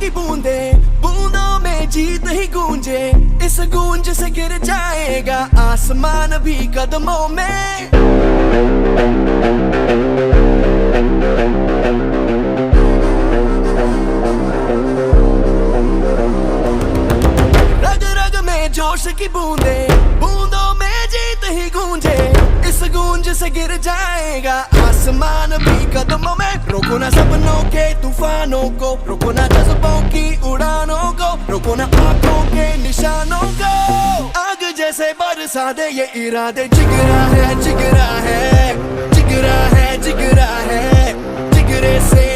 की बूंदे, बूंदों में जीत ही गूंजे। इस गूंज से गिर जाएगा आसमान भी कदमों में। रग रग में जोश की बूंदे, बूंदों में जीत ही गूंजे। इस गूंज से गिर जाएगा आसमान भी कदमों में। रोको ना सपनों के तूफानों को, रोको ना जज्बों की उड़ानों को, रोको ना आंखों के निशानों को। आग जैसे बरसा दे ये इरादे। जिगरा है, जिगरा है, जिगरा है, जिगरा है, जिगरे से